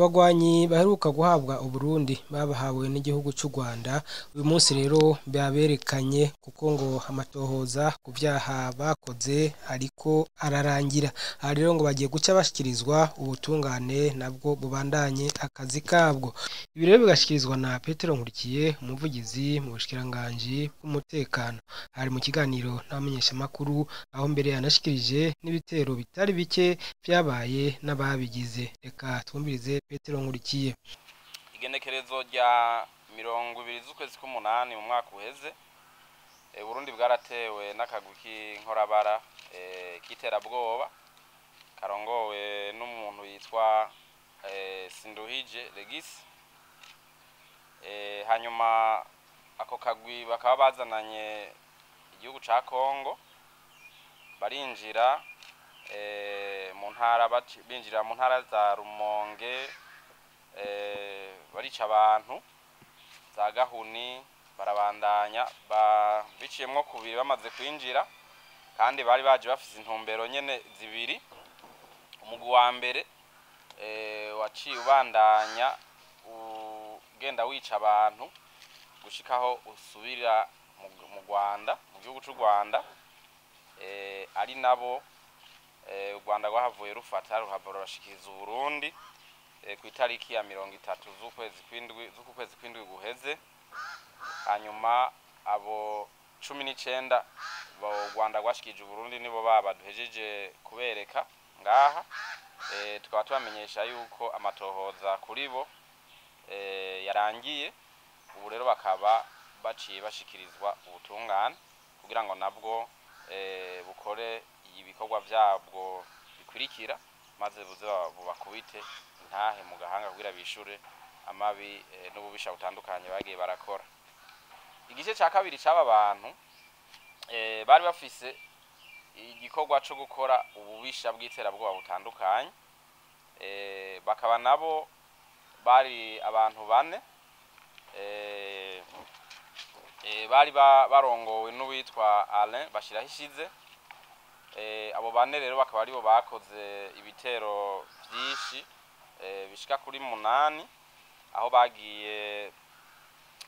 Abarwanyi baheruka guhabwa uburundi babahawe n'igihugu cy'u Rwanda uyu munsi rero baberekanye kuko ngo amatohoza ku vyaha bakoze ariko ararangira. Aha rero ngo bagiye guca bashikirizwa ubutungane nabwo bubandanye akazi kabwo. Ibi rero bigashikirizwa na Petero Nkurikiye, umuvugizi mu bushikiranganji bw'umutekano. Hari mu kiganiro n'abamenyeshamakuru aho mbere yanashikirije n'ibitero bitari bike vyabaye n'ababigize. Reka twumvirize Petero Nkurikiye. Igenekerezo rya 20 z'ukwezi k'umunani mu mwaka uheze Burundi bwaratewe n'akagwi k'inkorabara k'iterabwoba karongowe n'umuntu yitwa Sinduhije Regis. Hanyuma ako kagwi bakaba bazananye igihugu ca Kongo barinjira binjira mu ntara za Rumonge, barica abantu za Gahuni, barabandanya biciyemwo kubiri bamaze kwinjira, kandi bari baje bafise intumbero nyene zibiri. Umugwi wa mbere waciye ubandanya ugenda wica abantu gushikaho usubira mu Rwanda, mu gihugu c'u Rwanda, ari nabo u Rwanda rwahavuye rufata ruhavura rurashikiriza Uburundi ku itariki ya 30 z'ukwezi kw'indwi guheze. Hanyuma abo 19 bo Rwanda rwashikije Uburundi nibo baduhejeje kubereka ngaha. Tukaba tubamenyesha yuko amatohoza kuri bo yarangiye. Ubu rero bakaba baciye bashikirizwa ubutungane kugira ngo nabwo bukore ibikorwa vyabwo bikurikira, maze buze bubakubite intahe mu gahanga kugira bishure amabi n'ububisha butandukanye bagiye barakora. Igice ca kabiri c'aba bantu bari bafise igikorwa co gukora ububisha bw'iterabwoba butandukanye. Bakaba nabo bari abantu bane, bari barongowe n'uwitwa Alain Bashirahishize. Abo bane rero bakaba aribo bakoze ibitero vyinshi bishika kuri 8, aho bagiye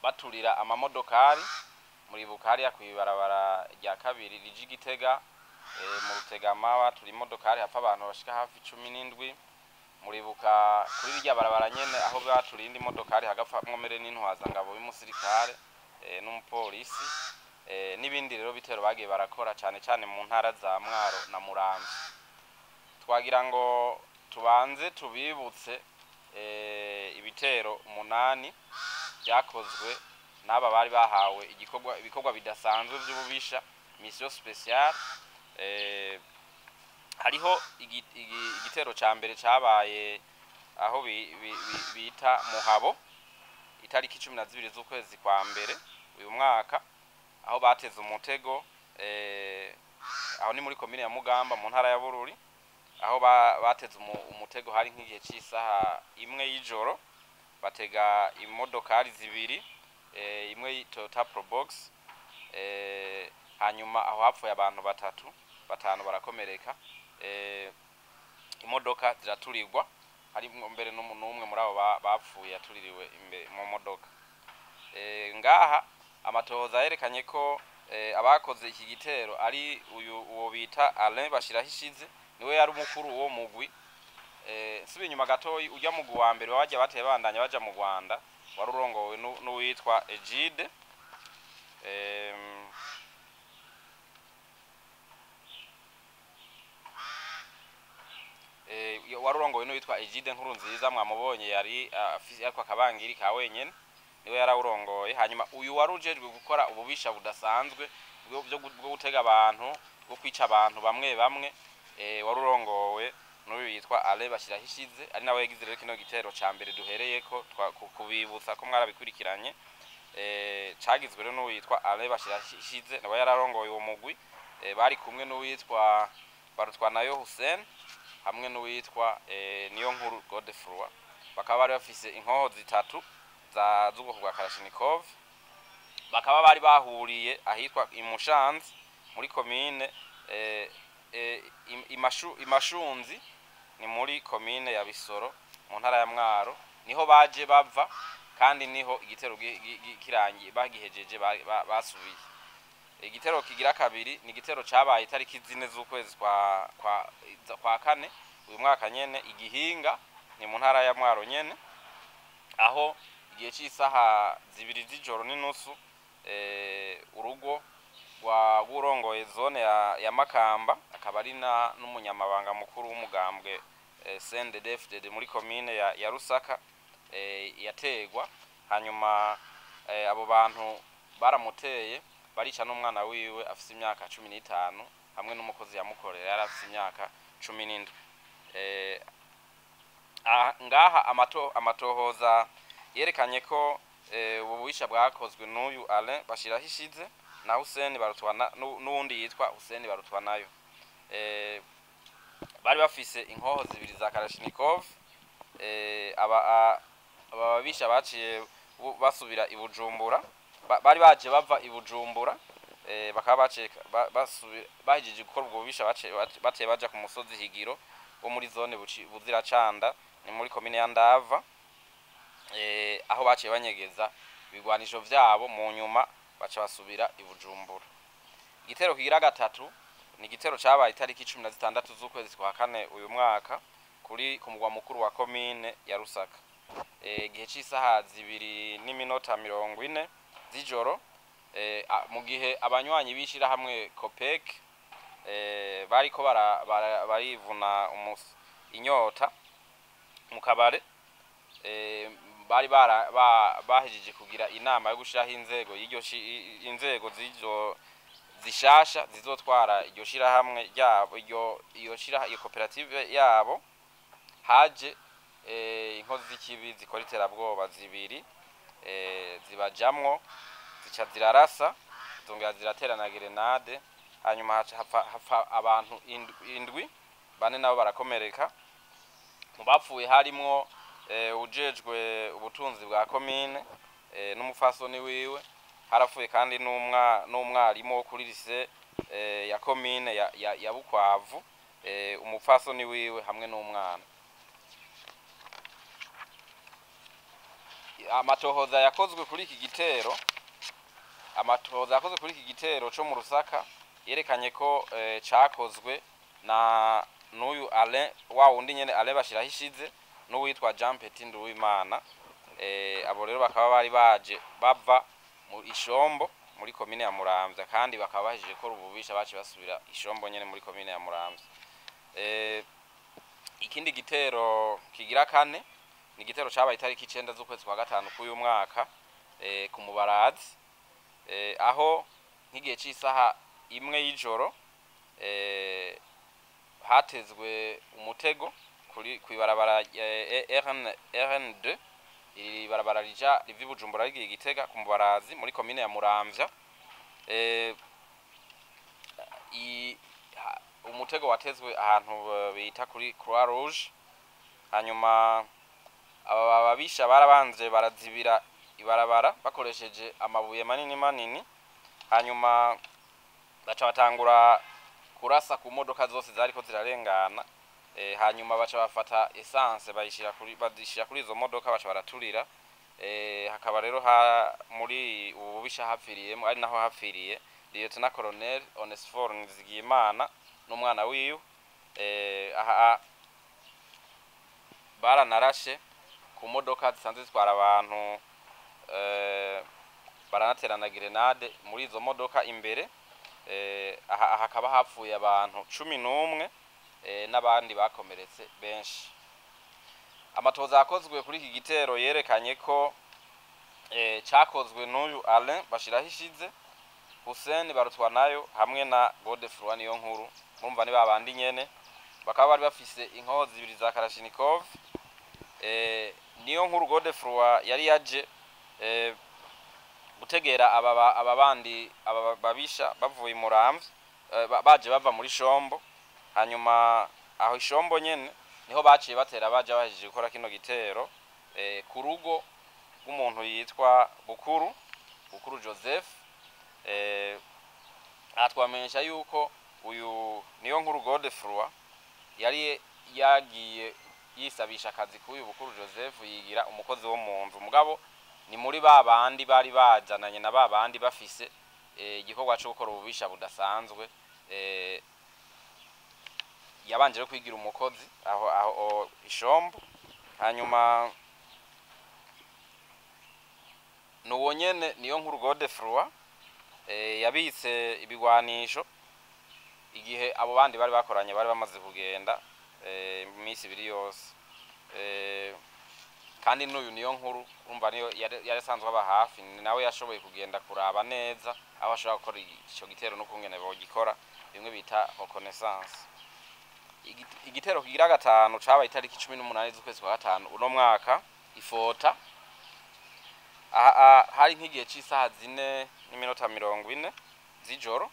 baturira amamodokari muri Bukari ya kwibarabara rya kabiri rije Gitega. Mu Rutegama baturi imodokari hapfa abantu bashika hafi 17. Muribuka kuri rya barabara nyene aho baturi indi modokari hagapfa mwomere n'intwaza ngabo y'umusirikare n'umupolisi. N'ibindi rero bitero bagiye barakora cyane mu ntara za Mwaro na Muramvya. Twagira ngo tubanze tubibutse ibitero 8 byakozwe n'aba bari bahawe ibikorwa bidasanzwe by'ububisha, mission speciale. Hariho igitero ca mbere cabaye aho bita Muhabo itariki 12 z'ukwezi kwa mbere uyu mwaka, aho bateze umutego aho ni muri komine ya Mugamba mu ntara ya Bururi, aho bateze umutego hari nk'igihe cy'isaha 1 y'ijoro. Batega imodokari zibiri, imwe Toyota Probox, hanyuma aho hapfuye abantu batanu barakomereka. Imodoka ziraturirwa, hari mbere n'umwe muri abo bapfuye yatuririwe mu modoka. Ngaha amatohoza yerekanye ko abakoze iki gitero ari uwo bita Alain Bashirahishize, niwe yari umukuru wo mugwi. Sibe nyuma gatoyi ujya mugwi wa mbere waje bateye bandanya baja mu Rwanda, wari urongowe n'uwitwa Egide. Warurongowe n'uwitwa Egide Nkurunziza, mwamubonye yari yakwa kabangiri ka wenyene, niwe yarawurongoye. Hanyuma uyu warujejwe gukora ububisha budasanzwe bwo gutega abantu, bwo kwica abantu bamwe warurongowe n'uyu yitwa Alain Bashirahishize, ari nawe yagize rero kino gitero ca mbere duhereyeko kubibutsa ko mwarabikurikiranye. Cagizwe rero n'uyu yitwa Alain Bashirahishize, nawe yararongoye uwo mugwi. Bari kumwe n'uwitwa Barutwanayo Hussein hamwe n'uwitwa Niyonkuru Godefroy. Bakaba bari bafise inkoho zitatu z'ubwoko bwa Kalashnikov. Bakaba bari bahuriye ahitwa Imushanzi muri komine Imashunzi ni muri komine ya Bisoro mu ntara ya Mwaro niho baje bava kandi niho igitero kirangiye bagihejeje basubiye. Igitero kigira kabiri ni igitero cabaye itariki 4 z'ukwezi kwa kane uyu mwaka nyene igihinga ni mu ntara ya Mwaro nyene aho igihe cy'isaha 2 z'ijoro n'inusu urugo rwa gurongoye zone ya Makamba akaba ari n'umunyamabanga mukuru w'umugambwe CNDD-FDD muri commune ya Rusaka yategwa. Hanyuma abo bantu baramuteye barica n'umwana wiwe afise imyaka 15 hamwe n'umukozi yamukorera yari afise imyaka 17. Ngaha amatohoza yerekanye ko ububisha bwakozwe n'uyu Alain bashirahishize na Hussein barutwana n'undi yitwa Hussein barutwanayo. Bari bafise inkoho zibiri za Kalashnikov. Ababisha baciye basubira i Bujumbura, bari baje bava i Bujumbura, bakaba bahijije gukora ubwo bubisha bateye baja ku musozi Higiro wo muri zone Buziracanda ni muri commune ya Ndava, aho baciye banyegeza ibigwanisho vyabo mu nyuma baca basubira i Bujumbura. Igitero kigira gatatu ni igitero cabaye itariki 16 z'ukwezi kwa kane uyu mwaka ku mugwa mukuru wa commune ya Rusaka. Igihe cy'isaha 2:40 z'ijoro mu gihe abanywanyi bishira hamwe Copec bariko barivuna inyota mu kabare, bari bahejije kugira inama yo gushiraho inzego zishasha zizotwara iryo shira hamwe ryabo iyo koperative yabo. Haje inkozi z'ikibi zikora iterabwoba zibiri zibajamwo zica zirarasa zongera ziraterana grenade, hanyuma hapfa abantu indwi, bane nabo barakomereka. Mu bapfuye harimwo ujejwe ubutunzi bwa commune n'umufasoni wiwe, harapfuye kandi n'umwarimu wo kuri lycée ya commune ya Bukwavu, umufasoni wiwe hamwe n'umwana. Amatohoza yakozwe kuri iki gitero cyo mu Rusaka yerekanye ko cakozwe na n'uyu Alain wa wundi nyene Alain bashirahishize n'uwitwa Jean Petit Nduwimana. Abo rero bakaba bari baje bava mu Ishombo muri commune ya Muramvya kandi bakaba bahije ko ububisha bace basubira Ishombo nyene muri commune ya Muramvya. Ikindi gitero kigira kane ni igitero cabaye itariki 9 z'ukwezi kwa gatanu k'uyu mwaka ku Mubarazi, aho nk'igihe cy'isaha 1 y'ijoro hatezwe umutego kwibarabara RN2 iri barabara riva Bujumbura rigiye Gitega ku Mubarazi muri commune ya Muramvya. Umutego watezwe ahantu bita kuri Croix Rouge, hanyuma ababisha barabanze barazibira ibarabara bakoresheje amabuye manini, hanyuma baca batangura kurasa ku modoka zose zariko zirarengana. Hanyuma baca bafata essence bayishira kuri izo modoka baca baraturira. Hakaba rero muri ububisha hapfiriyemo ari naho hapfiriye Lieutenant Colonel Onesphore Nizigiyimana n'umwana wiwe. Baranarashe ku modoka zisanzwe zitwara abantu, baranaterana grenade muri izo modoka imbere. Hakaba hapfuye abantu 11 n'abandi bakomeretse benshi. Amatoza yakozwe kuri iki gitero yerekanye ko cakozwe n'uyu Alain bashirahishize, Hussein barutwanayo hamwe na Godefroid niyo nkuru. Mumva ni babandi nyene bakaba bari bafise inkoho zibiri za Kalashnikov. Niyo nkuru Godefroid yari yaje gutegera ababandi babisha bavuye Muramvya, baje bava muri Shombo. Hanyuma aho Ishombo nyene niho baciye batera baje bahejije gukora kino gitero ku rugo rw'umuntu yitwa Bukuru Joseph. Atwamenyesha yuko uyu niyo nkuru Godefroid yari yagiye yisabisha akazi k'uyu Bukuru Joseph yigira umukozi wo mu nzu mugabo ni muri babandi bari bajananye na babandi bafise igikorwa cyo gukora ububisha budasanzwe yabanje kwigira umukozi aho ishombo hanyuma nuwo nyene niyo nkuru Godefroid yabitse ibigwanisho igihe abo bandi bari bakoranye bari bamaze kugenda iminsi ibiri yose kandi n'uyu niyo nkuru urumva niyo yarasanzwe aba hafi nawe yashoboye kugenda kuraba neza aho ashobora gukora icyo gitero no kungene bogikora bimwe bita reconnaissance. Igitero kigira gatanu cabaye itariki 18 z'ukwezi kwa gatanu uno mwaka ifota hari nk'igihe c'isaha 4:40 z'ijoro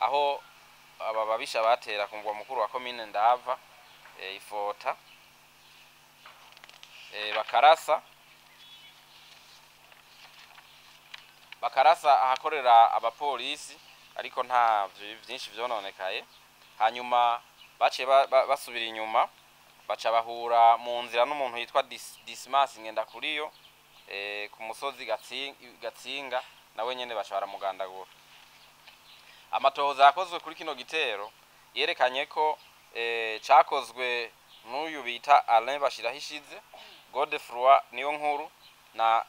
aho aba babisha batera ku mugwa mukuru wa commune Ndava ifota bakarasa ahakorera abapolisi ariko nta byinshi vyononekaye hanyuma bace basubira inyuma baca bahura mu nzira n'umuntu yitwa Dismas ngenda kuriyo ku musozi Gatsinga nawe nyene baca baramugandagura. Amatohoza yakozwe kuri kino gitero yerekanye ko cakozwe n'uyu bita Alain Bashirahishize, Godefroid niyo nkuru na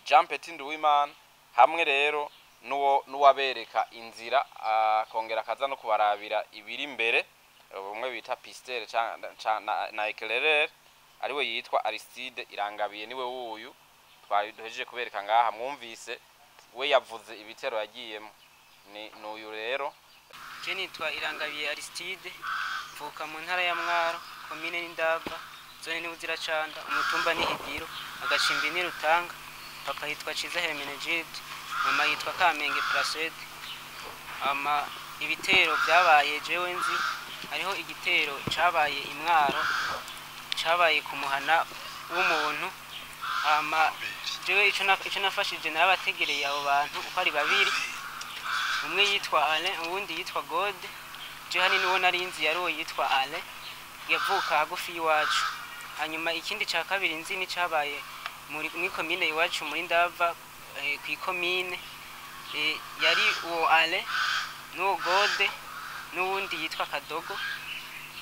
Jean Petit Nduwimana hamwe rero nuwabereka inzira akongera akaza no kubarabira ibiri imbere bumwe bita pistere na éclaireur ariwe yitwa Aristide Irangabiye niwe wuyu twari duhejeje kubereka ngaha mwumvise we yavuze ibitero yagiyemo n'uyu rero je nitwa Irangabiye Aristide mvuka mu ntara ya Mwaro commune n'Indava zone ni Buziracanda umutumba ni Higiro agacimbi ni Rutanga papa yitwa Ciza Hermenegilde mama yitwa Kamenge Placide ibitero byabaye jewe nzi hariho igitero cabaye imwaro cabaye kumuhana w'umuntu jewe ico nafashije narabategereye abo bantu uko ari babiri umwe yitwa Alain uwundi yitwa Gode je hani niwo narinzi yaro yitwa Alain yavuka hagufi iwacu hanyuma ikindi ca kabiri nzi ni cabaye muri commune iwacu muri Ndava ku commune yari uwo Alain no Gode n'uwundi yitwa Kadogo.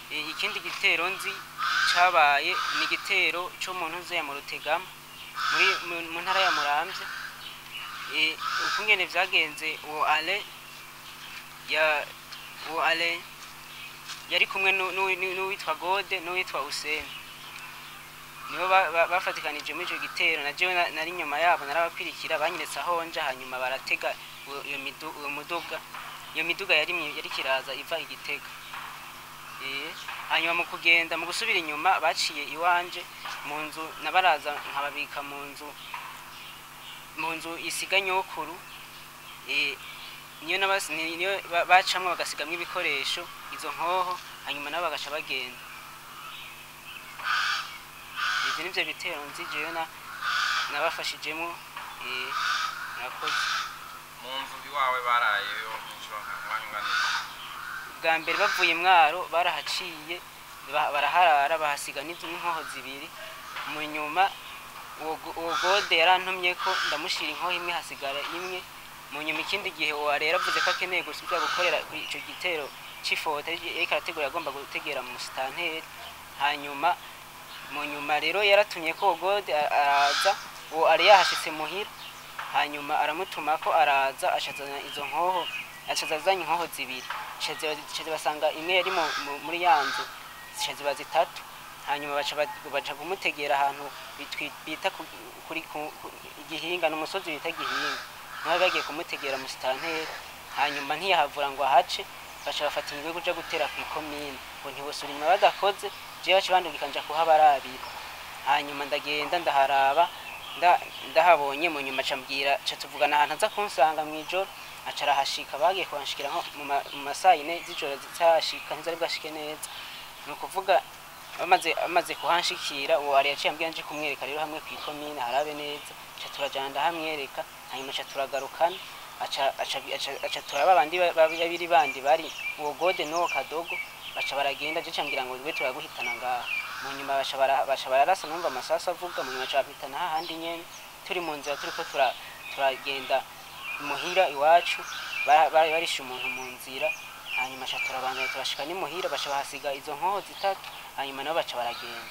Ikindi gitero nzi cabaye ni gitero cyo muntu uze mu Rutegama muri mu ntara ya Muramvya ukungene vyagenze uwo Alain yari kumwe n'uwitwa Gode n'uwitwa Hussein nibo bafatikanije muri ico gitero na jewe nari nyuma yabo narabakwirikira banyeretse aho nja hanyuma baratega iyo miduga yari kiraza iva Igitega hanyuma mu kugenda mu gusubira inyuma baciye iwanje mu nzu nabaraza nkababika mu nzu isiga nyokuru niyo bacamwe bagasigamwe ibikoresho izo nkoho hanyuma nabo bagaca bagenda. Ivyo nivyo bitero nzijeyo nabafashijemo nakoze mu nzu iwawe barayeyo inshuro nk'umwanya bwa mbere bavuye Mwaro barahaciye baraharara bahasiga n'inkoho zibiri mu nyuma uwo Gode yarantumye ko ndamushira inkoho imwe hasigara imwe mu nyuma ikindi gihe uwa rero avuze ko akeneye gusubira gukorera ico gitero c'ifota ariko arategura agomba gutegera mu stanteri hanyuma mu nyuma rero yaratumye ko Gode araza uwo ari yahashitse muhira hanyuma aramutuma ko araza ashazana izo nkoho ashazazanye inkoho zibiri shaze basanga imwe yari muri yanzu shaze bazitatu hanyuma baca kumutegera ahantu bita kuri igihinga n'umusozi bita gihinga naho bagiye kumutegera mu stanteri hanyuma ntiyahavura ngo ahace baca bafata ingwe kuja gutera ku commune ngo ntibosura inyuma badakoze jewe cibandugika nja kuhabarabira hanyuma ndagenda ndaharaba ndahabonye mu nyuma cambwira tuvugana ahantu aza kunsanga mwijoro acara hashika bagiye kuhanshikira nko mu masayine z'ijoro zitashika ntizari bwashike neza nukuvuga bamaze kuhanshikira uwo ari yaciye ambwira nje kumwereka rero hamwe ku commune harabe neza turajanda hamwereka hanyuma turagarukana aca turaba abandi babiri bandi bari uwo Gode n'uwo Kadogo baca baragenda je cangira ngo we turaguhitana ngaha mu nyuma baca bararasa numva amasasa avuga mu nyuma capitana hahandi nyene turi mu nzira turiko turagenda muhira iwacu barisha umuntu mu nzira hanyuma ca turabandanya turashika ni muhira baca bahasiga izo nkoho zitatu hanyuma nabo baca baragenda